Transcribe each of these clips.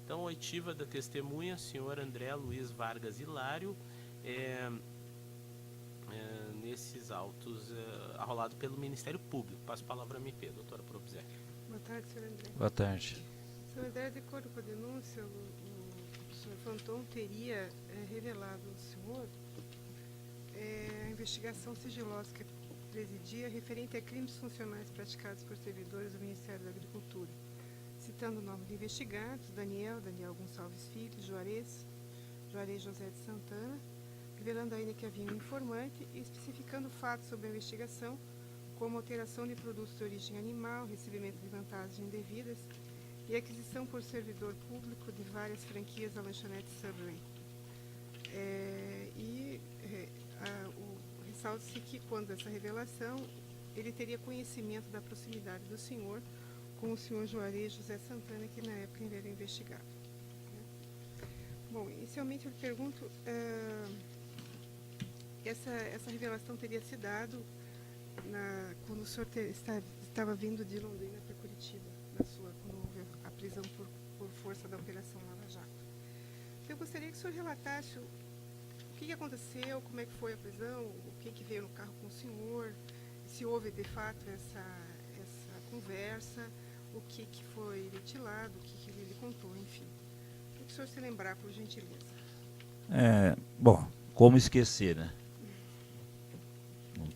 Então, oitiva da testemunha, senhor André Luiz Vargas Hilário, nesses autos arrolado pelo Ministério Público. Passo a palavra à MP, doutora Probzé. Boa tarde, senhor André. Boa tarde. Senhor André, de acordo com a denúncia, o senhor Fanton teria revelado ao senhor a investigação sigilosa que presidia referente a crimes funcionais praticados por servidores do Ministério da Agricultura, citando o nome de investigados: Daniel Gonçalves Filho, Juarez José de Santana, revelando ainda que havia um informante e especificando fatos sobre a investigação, como alteração de produtos de origem animal, recebimento de vantagens indevidas e aquisição por servidor público de várias franquias da lanchonete Subway. Ressalta-se que, quando essa revelação, ele teria conhecimento da proximidade do senhor com o senhor Juarez José Santana, que na época ainda era investigado. Bom, inicialmente eu lhe pergunto, essa revelação teria se dado quando o senhor estava vindo de Londrina para Curitiba, quando houve a prisão por força da Operação Lava Jato. Então, eu gostaria que o senhor relatasse o que aconteceu, como é que foi a prisão, o que veio no carro com o senhor, se houve de fato essa conversa, o que foi ventilado, o que ele contou, enfim. O que o senhor se lembrar, por gentileza? Bom, como esquecer, né? Não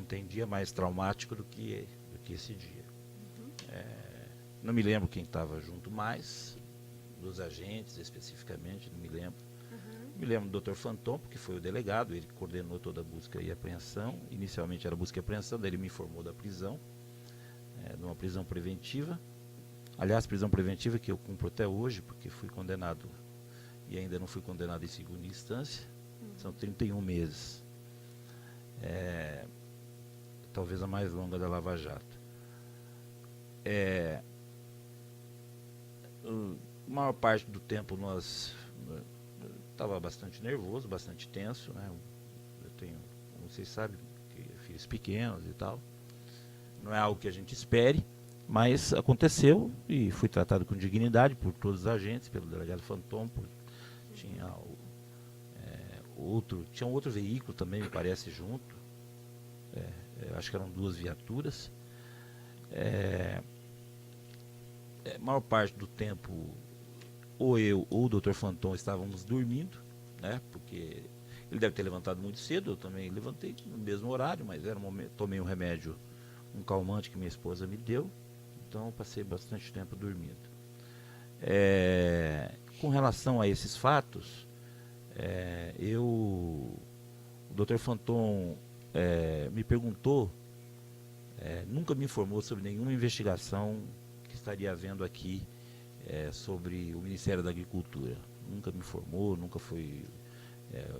tem dia mais traumático do que esse dia. Não me lembro quem estava junto mais, dos agentes especificamente, não me lembro. Me lembro do Dr. Fanton, porque foi o delegado, ele coordenou toda a busca e apreensão. Inicialmente era busca e apreensão, daí ele me informou da prisão, de uma prisão preventiva. Aliás, prisão preventiva que eu cumpro até hoje, porque fui condenado e ainda não fui condenado em segunda instância. São 31 meses. Talvez a mais longa da Lava Jato. A maior parte do tempo nós estava bastante nervoso, bastante tenso, né? Eu tenho, como vocês sabem, filhos pequenos e tal. Não é algo que a gente espere, mas aconteceu e fui tratado com dignidade por todos os agentes, pelo delegado Fanton. Tinha um outro veículo também, me parece, junto. Acho que eram 2 viaturas. A maior parte do tempo, ou eu ou o Dr. Fanton estávamos dormindo, né? Porque ele deve ter levantado muito cedo, eu também levantei no mesmo horário, mas era tomei um remédio, um calmante que minha esposa me deu, então passei bastante tempo dormindo. Com relação a esses fatos, o Dr. Fanton me perguntou, nunca me informou sobre nenhuma investigação que estaria havendo aqui sobre o Ministério da Agricultura. Nunca me informou, nunca foi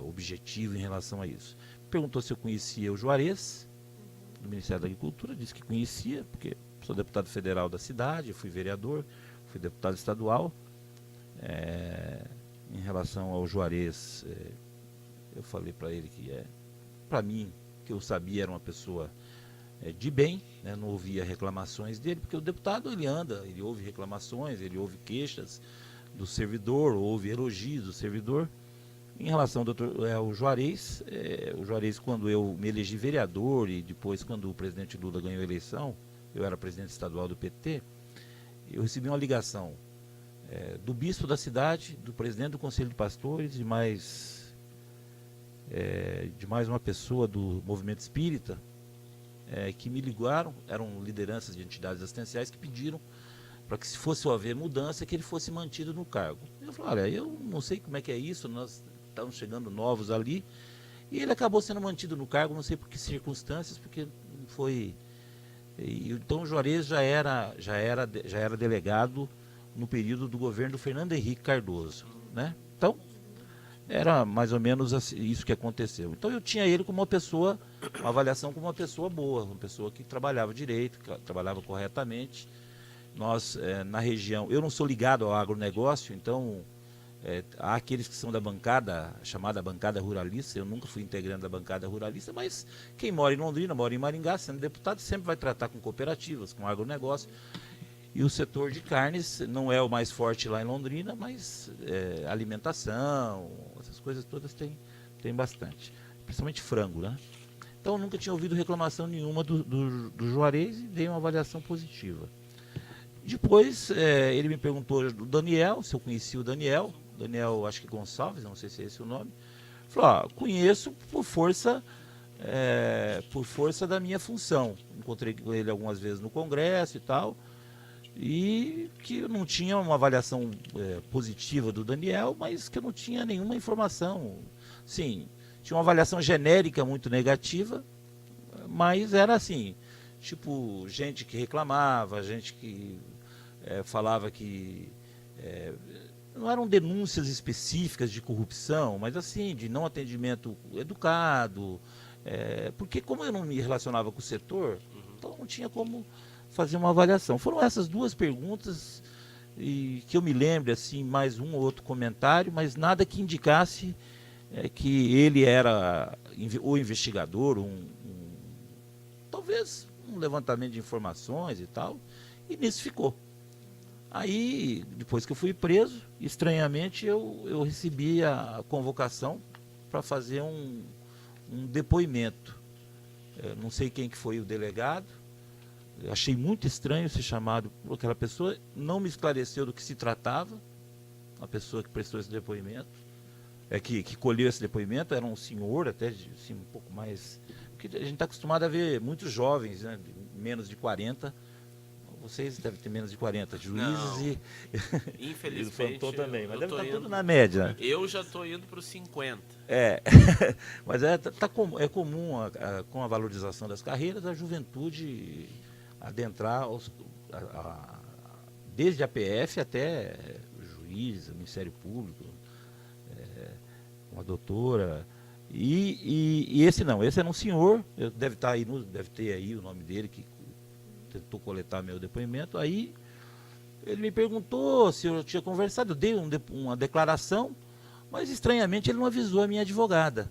objetivo em relação a isso. Perguntou se eu conhecia o Juarez, do Ministério da Agricultura, disse que conhecia, porque sou deputado federal da cidade, fui vereador, fui deputado estadual. Em relação ao Juarez, eu falei para ele que, para mim, que eu sabia, era uma pessoa de bem, né? Não ouvia reclamações dele, porque o deputado ele ouve reclamações, ele ouve queixas do servidor, ouve elogios do servidor. Em relação ao Juarez, quando eu me elegi vereador e depois quando o presidente Lula ganhou a eleição, eu era presidente estadual do PT, eu recebi uma ligação do bispo da cidade, do presidente do Conselho de Pastores, de mais uma pessoa do movimento espírita, que me ligaram, eram lideranças de entidades assistenciais que pediram para que, se fosse haver mudança, que ele fosse mantido no cargo. Eu falei, olha, eu não sei como é que é isso, nós estamos chegando novos ali, e ele acabou sendo mantido no cargo, não sei por que circunstâncias, porque não foi... Então o Juarez já era delegado no período do governo do Fernando Henrique Cardoso, né? Então, era mais ou menos isso que aconteceu. Então eu tinha ele como uma avaliação como uma pessoa boa, uma pessoa que trabalhava direito, que trabalhava corretamente. Nós, na região, eu não sou ligado ao agronegócio, então há aqueles que são da bancada, chamada bancada ruralista, eu nunca fui integrante da bancada ruralista, mas quem mora em Londrina, mora em Maringá, sendo deputado, sempre vai tratar com cooperativas, com agronegócio. E o setor de carnes não é o mais forte lá em Londrina, mas alimentação, essas coisas todas tem bastante. Principalmente frango, né? Então, eu nunca tinha ouvido reclamação nenhuma do Juarez e dei uma avaliação positiva. Depois, ele me perguntou do Daniel, se eu conhecia o Daniel, acho que Gonçalves, não sei se é esse o nome. Falou, conheço por força da minha função. Encontrei com ele algumas vezes no Congresso e tal, e que eu não tinha uma avaliação positiva do Daniel, mas que eu não tinha nenhuma informação. Sim, tinha uma avaliação genérica muito negativa, mas era assim, tipo, gente que reclamava, gente que falava que não eram denúncias específicas de corrupção, mas assim, de não atendimento educado, porque como eu não me relacionava com o setor, então não tinha como fazer uma avaliação. Foram essas duas perguntas, e que eu me lembre, assim, mais um ou outro comentário, mas nada que indicasse que ele era o investigador, talvez um levantamento de informações e tal, e nisso ficou. Aí, depois que eu fui preso, estranhamente eu recebi a convocação para fazer um depoimento. Não sei quem que foi o delegado, eu achei muito estranho ser chamado por aquela pessoa, não me esclareceu do que se tratava, a pessoa que prestou esse depoimento, que colheu esse depoimento, era um senhor, até assim, um pouco mais... Porque a gente está acostumado a ver muitos jovens, né, menos de 40. Vocês devem ter menos de 40, juízes Não, e infelizmente, o Fanton também, mas deve estar tudo indo, na média. Eu já estou indo para os 50. Mas é comum, com a valorização das carreiras, a juventude adentrar desde a PF até o juiz, o Ministério Público, uma doutora. E esse não, esse era um senhor, deve ter aí o nome dele, que tentou coletar meu depoimento. Aí ele me perguntou se eu tinha conversado, eu dei uma declaração, mas estranhamente ele não avisou a minha advogada.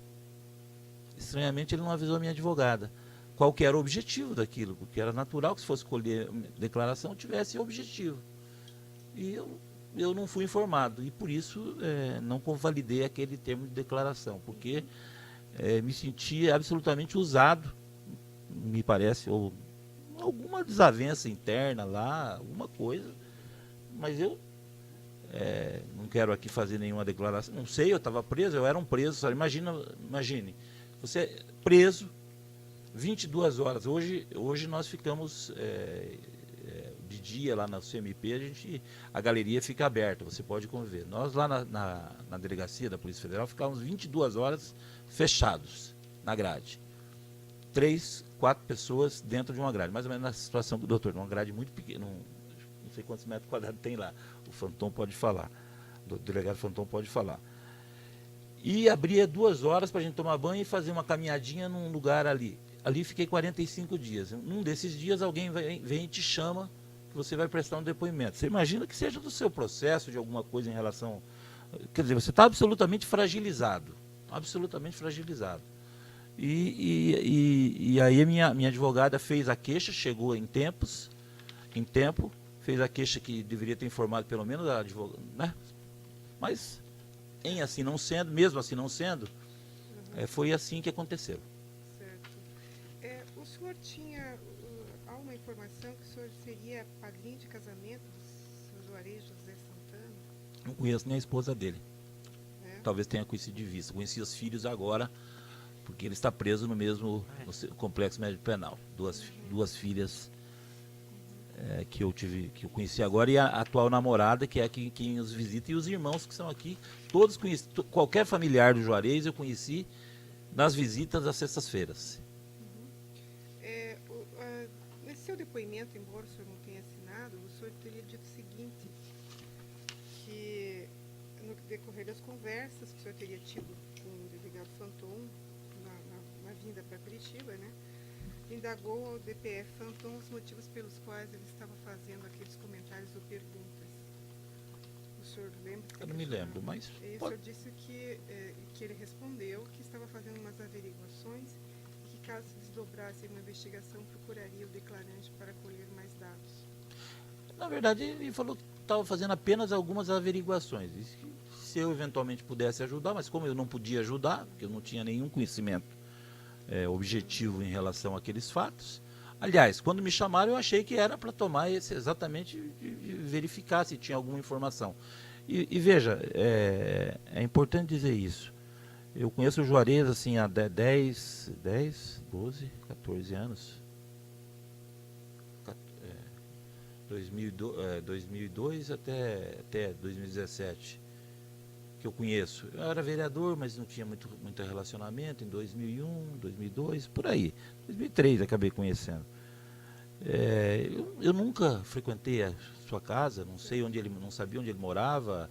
Qual que era o objetivo daquilo, porque era natural que se fosse colher declaração tivesse objetivo. E eu não fui informado, e por isso não convalidei aquele termo de declaração, porque me senti absolutamente usado, me parece, ou alguma desavença interna lá, alguma coisa, mas eu não quero aqui fazer nenhuma declaração. Não sei, eu estava preso, eu era um preso, só imagine, você preso 22 horas. Hoje nós ficamos de dia lá na CMP, a galeria fica aberta, você pode conviver. Nós lá na delegacia da Polícia Federal ficávamos 22 horas fechados na grade. 3, 4 pessoas dentro de uma grade, mais ou menos na situação do doutor, uma grade muito pequena, não sei quantos metros quadrados tem lá, o Fanton pode falar, o delegado Fanton pode falar. E abria 2 horas para a gente tomar banho e fazer uma caminhadinha num lugar ali. Ali fiquei 45 dias. Num desses dias alguém vem e te chama, que você vai prestar um depoimento. Você imagina que seja do seu processo, de alguma coisa em relação... Quer dizer, você está absolutamente fragilizado. Absolutamente fragilizado. E aí a minha advogada fez a queixa, chegou em tempo, fez a queixa que deveria ter informado pelo menos a advogada, né? Mas, mesmo assim não sendo, foi assim que aconteceu. Certo. O senhor tinha há uma informação que o senhor seria padrinho de casamento do seu Juarez José Santana? Não conheço nem a esposa dele. Talvez tenha conhecido de vista. Conheci os filhos agora, porque ele está preso no mesmo no complexo médico penal. Duas filhas que eu conheci agora, e a atual namorada, que é quem os visita, e os irmãos que estão aqui. Todos conheci, qualquer familiar do Juarez eu conheci nas visitas às sextas-feiras. Nesse seu depoimento, embora o senhor não tenha assinado, o senhor teria dito o seguinte, que no decorrer das conversas que o senhor teria tido com o delegado Fanton, na vinda para Curitiba, né, indagou ao DPF Fanton os motivos pelos quais ele estava fazendo aqueles comentários ou perguntas. O senhor lembra? Eu não me lembro, mas... E o senhor disse que ele respondeu que estava fazendo umas averiguações e que, caso se desdobrasse uma investigação, procuraria o declarante para colher mais dados. Na verdade, ele falou que estava fazendo apenas algumas averiguações. E se eu eventualmente pudesse ajudar, mas como eu não podia ajudar, porque eu não tinha nenhum conhecimento objetivo em relação àqueles fatos. Aliás, quando me chamaram, eu achei que era para tomar exatamente de verificar se tinha alguma informação. E veja, é importante dizer isso. Eu conheço o Juarez assim, há 10, 12, 14 anos. 2002 até 2017, que eu conheço. Eu era vereador, mas não tinha muito relacionamento em 2001, 2002, por aí. 2003 acabei conhecendo. Eu nunca frequentei a sua casa, não sabia onde ele morava.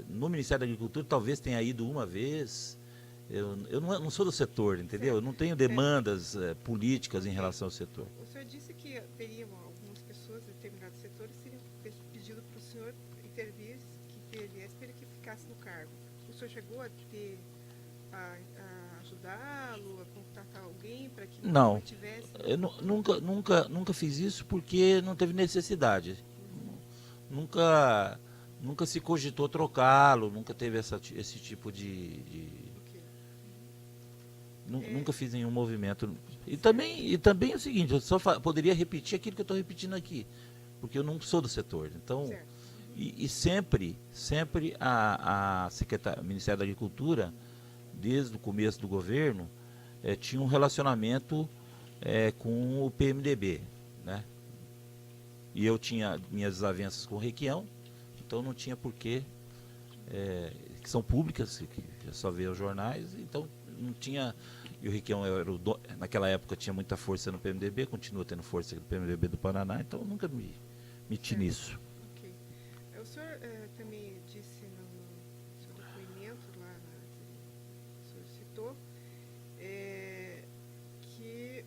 No Ministério da Agricultura talvez tenha ido uma vez. Eu não sou do setor, entendeu? Eu não tenho demandas políticas em relação ao setor. O senhor disse que teriam algumas pessoas de determinados setores teriam pedido para o senhor intervir, que viesse para ele que ficasse no cargo. O senhor chegou a ajudá-lo, a contratar alguém para que não tivesse? Eu nunca fiz isso porque não teve necessidade. Nunca se cogitou trocá-lo, nunca teve esse tipo nunca fiz nenhum movimento. E também é o seguinte, eu só poderia repetir aquilo que eu estou repetindo aqui, porque eu não sou do setor. Então, e sempre o Ministério da Agricultura, desde o começo do governo, tinha um relacionamento com o PMDB, né? E eu tinha minhas desavenças com o Requião, então não tinha porquê, que são públicas, que só vê os jornais, então não tinha. E o Requião naquela época tinha muita força no PMDB, continua tendo força no PMDB do Paraná, então eu nunca me meti nisso. Ok. O senhor também disse no seu depoimento lá, que o senhor citou, que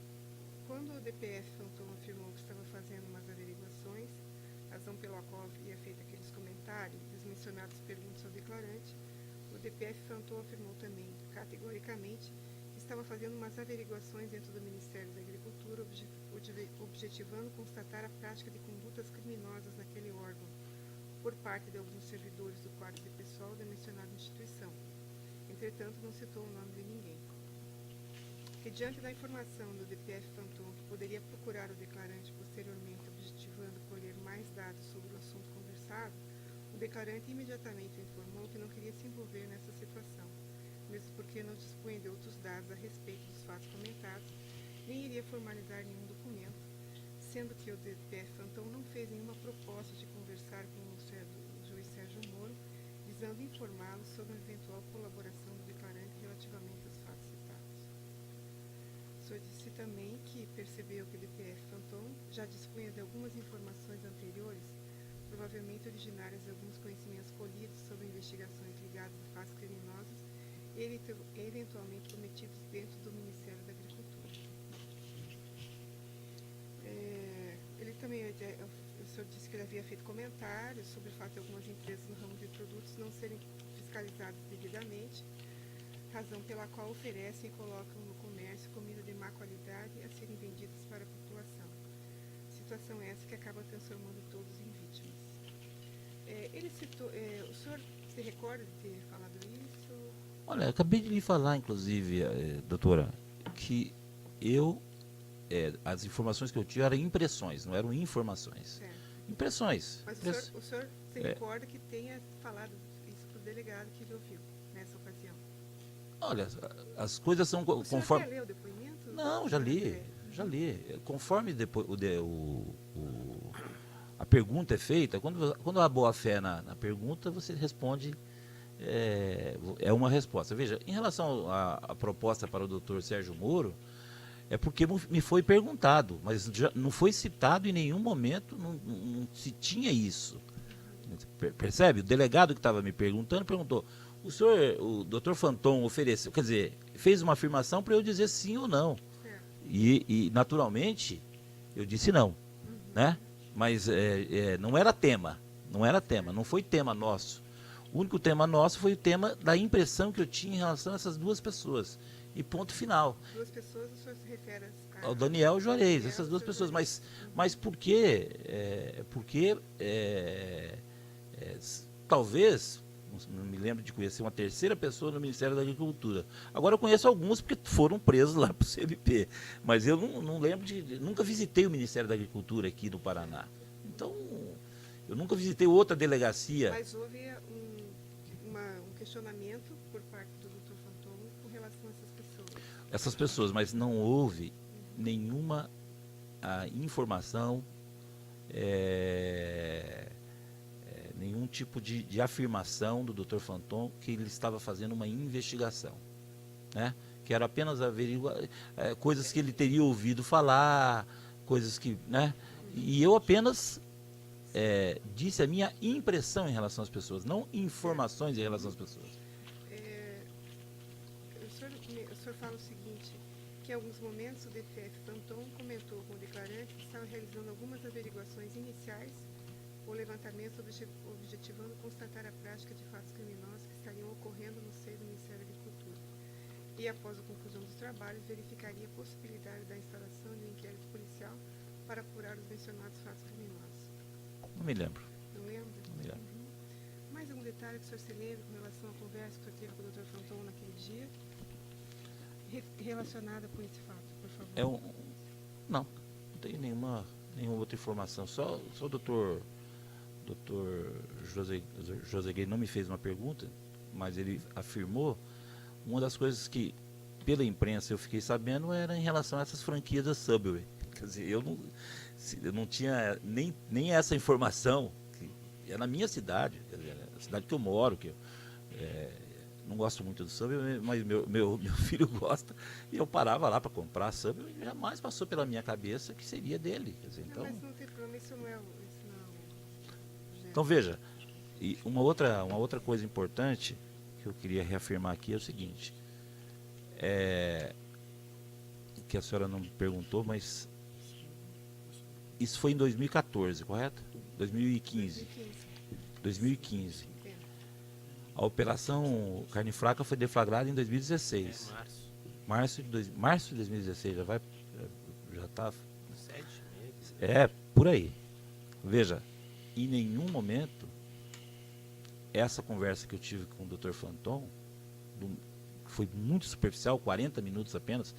quando o DPF Fanton afirmou que estava fazendo umas averiguações, razão pela qual havia feito aqueles comentários, as mencionadas perguntas ao declarante, o DPF Fanton afirmou também, categoricamente, que estava fazendo umas averiguações dentro do Ministério da Agricultura, objetivando constatar a prática de condutas criminosas naquele órgão, por parte de alguns servidores do quadro de pessoal da mencionada instituição. Entretanto, não citou o nome de ninguém. Que diante da informação do DPF Fanton, que poderia procurar o declarante posteriormente, objetivando colher mais dados sobre o assunto conversado, o declarante imediatamente informou que não queria se envolver nessa situação, mesmo porque não dispunha de outros dados a respeito dos fatos comentados, nem iria formalizar nenhum documento, sendo que o DPF Fanton não fez nenhuma proposta de conversar com o juiz Sérgio Moro, visando informá-lo sobre a eventual colaboração do declarante relativamente aos fatos citados. O senhor disse também que percebeu que o DPF Fanton já dispunha de algumas informações anteriores, provavelmente originárias de alguns conhecimentos colhidos sobre investigações ligadas a fatos criminosos e eventualmente cometidos dentro do Ministério da Agricultura. Ele também, o senhor disse que ele havia feito comentários sobre o fato de algumas empresas no ramo de produtos não serem fiscalizadas devidamente, razão pela qual oferecem e colocam no comércio comida de má qualidade a serem vendidas para a população. Situação essa que acaba transformando todos em vítimas. Ele citou, o senhor se recorda de ter falado isso? Olha, eu acabei de lhe falar, inclusive, doutora, que as informações que eu tive eram impressões, não eram informações. Certo. Impressões. Mas o senhor se recorda que tenha falado isso para o delegado que ele ouviu nessa ocasião? Olha, as coisas são O senhor conforme. quer ler o depoimento? Não, já li. Conforme a pergunta é feita, quando há boa fé na pergunta, você responde, uma resposta. Veja, em relação à proposta para o doutor Sérgio Moro, é porque me foi perguntado, mas já não foi citado em nenhum momento, não se tinha isso. Percebe? O delegado que estava me perguntando perguntou, o doutor Fanton ofereceu, quer dizer, fez uma afirmação para eu dizer sim ou não. E naturalmente, eu disse não, né? Mas não era tema, não foi tema nosso. O único tema nosso foi o tema da impressão que eu tinha em relação a essas duas pessoas. e ponto final. Duas pessoas, o senhor se refere Ao Daniel Juarez, Daniel essas duas pessoas. Juarez. Mas por quê? Talvez, não me lembro de conhecer uma terceira pessoa no Ministério da Agricultura. Agora eu conheço alguns porque foram presos lá para o CMP, mas eu não lembro nunca visitei o Ministério da Agricultura aqui no Paraná. Então, eu nunca visitei outra delegacia. Mas houve um questionamento por parte do Dr. Fanton com relação a essas pessoas. Mas não houve nenhuma informação, nenhum tipo de afirmação do Dr. Fanton que ele estava fazendo uma investigação, né? Que era apenas averiguar coisas que ele teria ouvido falar, coisas que, né? E eu apenas disse a minha impressão em relação às pessoas, não informações em relação às pessoas. O senhor fala o seguinte, que em alguns momentos o DPF Fanton comentou com o declarante que estava realizando algumas averiguações iniciais ou levantamento objetivando constatar a prática de fatos criminosos que estariam ocorrendo no seio do Ministério da Agricultura. E após a conclusão dos trabalhos, verificaria a possibilidade da instalação de um inquérito policial para apurar os mencionados fatos criminosos. Não me lembro. Não lembra? Não me lembro. Mais algum detalhe que o senhor se lembra com relação à conversa que o senhor teve com o Dr. Fanton naquele dia? Relacionada com esse fato, por favor. Não tenho nenhuma outra informação. Só o doutor José Gay não me fez uma pergunta, mas ele afirmou. Uma das coisas que, pela imprensa, eu fiquei sabendo era em relação a essas franquias da Subway. Quer dizer, eu não tinha nem essa informação, que é na minha cidade, quer dizer, a cidade que eu moro, que eu não gosto muito do Subway, mas meu filho gosta, e eu parava lá para comprar Subway, e jamais passou pela minha cabeça que seria dele. Quer dizer, então, mas não tem problema, isso não é então veja, e uma outra coisa importante que eu queria reafirmar aqui é o seguinte, que a senhora não me perguntou, mas isso foi em 2014, correto? 2015. 2015. A operação Carne Fraca foi deflagrada em 2016. Março de 2016, já está 7 meses. Por aí. Veja, em nenhum momento essa conversa que eu tive com o Dr. Fanton, foi muito superficial, 40 minutos apenas,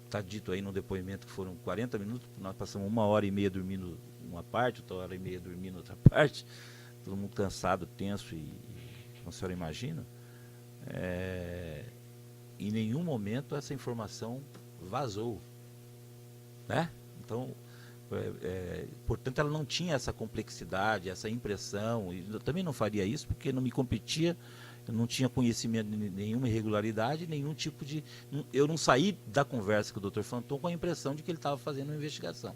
está dito aí no depoimento que foram 40 minutos, nós passamos 1h30 dormindo uma parte, outra 1h30 dormindo outra parte, todo mundo cansado, tenso, e como a senhora imagina, em nenhum momento essa informação vazou, né? Então, portanto, ela não tinha essa complexidade, essa impressão, e eu também não faria isso porque não me competia, eu não tinha conhecimento de nenhuma irregularidade, nenhum tipo de... Eu não saí da conversa com o Dr. Fanton com a impressão de que ele estava fazendo uma investigação.